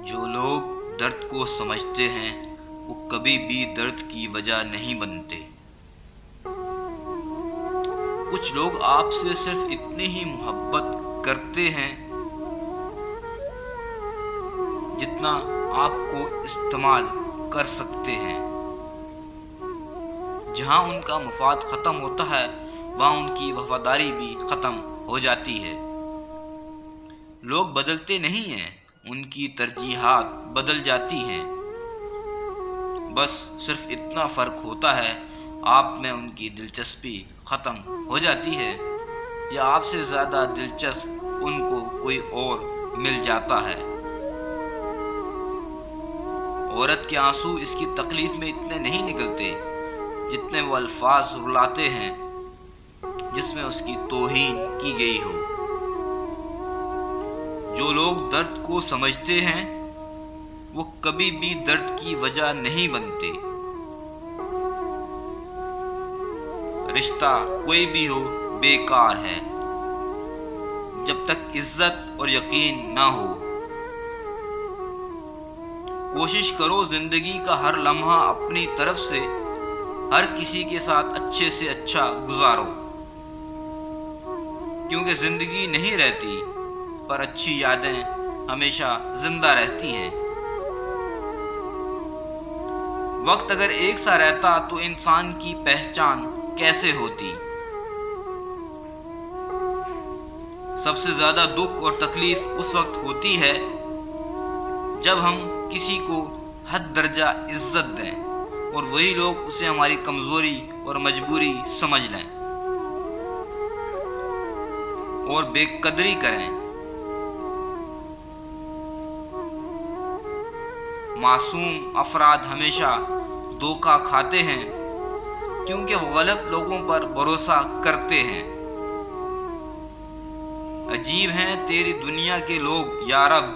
جو لوگ درد کو سمجھتے ہیں وہ کبھی بھی درد کی وجہ نہیں بنتے۔ کچھ لوگ آپ سے صرف اتنی ہی محبت کرتے ہیں جتنا آپ کو استعمال کر سکتے ہیں۔ جہاں ان کا مفاد ختم ہوتا ہے وہاں ان کی وفاداری بھی ختم ہو جاتی ہے۔ لوگ بدلتے نہیں ہیں، ان کی ترجیحات بدل جاتی ہیں۔ بس صرف اتنا فرق ہوتا ہے، آپ میں ان کی دلچسپی ختم ہو جاتی ہے یا آپ سے زیادہ دلچسپ ان کو کوئی اور مل جاتا ہے۔ عورت کے آنسو اس کی تکلیف میں اتنے نہیں نکلتے جتنے وہ الفاظ رلاتے ہیں جس میں اس کی توہین کی گئی ہو۔ جو لوگ درد کو سمجھتے ہیں وہ کبھی بھی درد کی وجہ نہیں بنتے۔ رشتہ کوئی بھی ہو بیکار ہے جب تک عزت اور یقین نہ ہو۔ کوشش کرو زندگی کا ہر لمحہ اپنی طرف سے ہر کسی کے ساتھ اچھے سے اچھا گزارو، کیونکہ زندگی نہیں رہتی پر اچھی یادیں ہمیشہ زندہ رہتی ہیں۔ وقت اگر ایک سا رہتا تو انسان کی پہچان کیسے ہوتی؟ سب سے زیادہ دکھ اور تکلیف اس وقت ہوتی ہے جب ہم کسی کو حد درجہ عزت دیں اور وہی لوگ اسے ہماری کمزوری اور مجبوری سمجھ لیں اور بے قدری کریں۔ معصوم افراد ہمیشہ دھوکہ کھاتے ہیں کیونکہ وہ غلط لوگوں پر بھروسہ کرتے ہیں۔ عجیب ہیں تیری دنیا کے لوگ یا رب،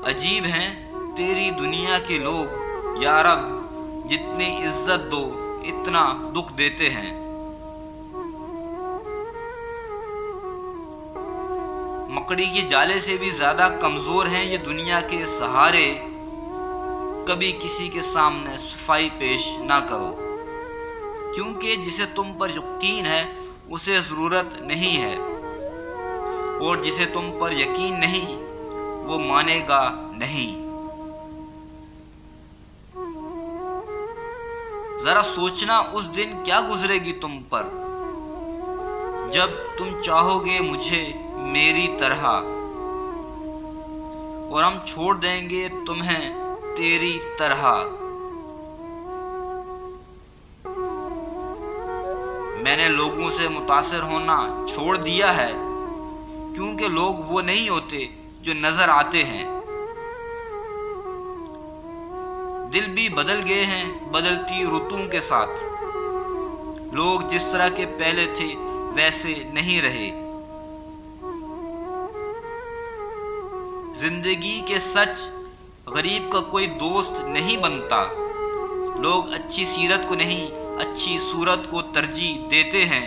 عجیب ہیں تیری دنیا کے لوگ یا رب، جتنی عزت دو اتنا دکھ دیتے ہیں۔ مکڑی کے جالے سے بھی زیادہ کمزور ہیں یہ دنیا کے سہارے، کبھی کسی کے سامنے صفائی پیش نہ کرو، کیونکہ جسے تم پر یقین ہے اسے ضرورت نہیں ہے، اور جسے تم پر یقین نہیں وہ مانے گا نہیں۔ ذرا سوچنا اس دن کیا گزرے گی تم پر جب تم چاہو گے مجھے میری طرح، اور ہم چھوڑ دیں گے تمہیں تیری طرح۔ میں نے لوگوں سے متاثر ہونا چھوڑ دیا ہے کیونکہ لوگ وہ نہیں ہوتے جو نظر آتے ہیں۔ دل بھی بدل گئے ہیں بدلتی رتوں کے ساتھ، لوگ جس طرح کے پہلے تھے ویسے نہیں رہے۔ زندگی کے سچ غریب کا کوئی دوست نہیں بنتا، لوگ اچھی سیرت کو نہیں اچھی صورت کو ترجیح دیتے ہیں۔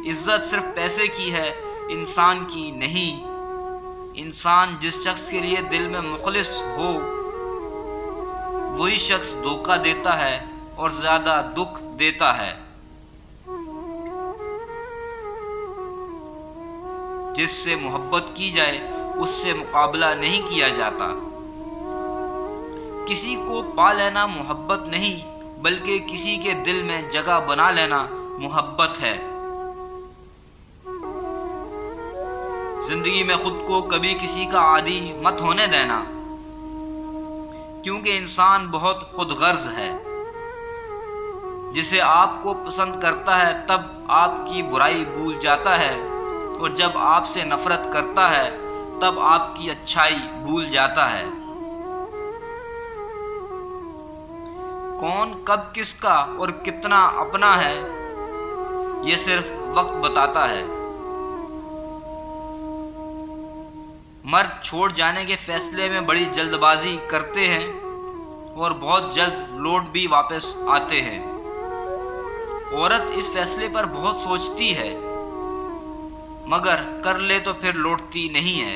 عزت صرف پیسے کی ہے انسان کی نہیں۔ انسان جس شخص کے لیے دل میں مخلص ہو وہی شخص دھوکہ دیتا ہے اور زیادہ دکھ دیتا ہے۔ جس سے محبت کی جائے اس سے مقابلہ نہیں کیا جاتا۔ کسی کو پا لینا محبت نہیں بلکہ کسی کے دل میں جگہ بنا لینا محبت ہے۔ زندگی میں خود کو کبھی کسی کا عادی مت ہونے دینا، کیونکہ انسان بہت خود غرض ہے۔ جسے آپ کو پسند کرتا ہے تب آپ کی برائی بھول جاتا ہے، اور جب آپ سے نفرت کرتا ہے تب آپ کی اچھائی بھول جاتا ہے۔ کون کب کس کا اور کتنا اپنا ہے یہ صرف وقت بتاتا ہے۔ مرد چھوڑ جانے کے فیصلے میں بڑی جلد بازی کرتے ہیں اور بہت جلد لوٹ بھی واپس آتے ہیں۔ عورت اس فیصلے پر بہت سوچتی ہے مگر کر لے تو پھر لوٹتی نہیں ہے۔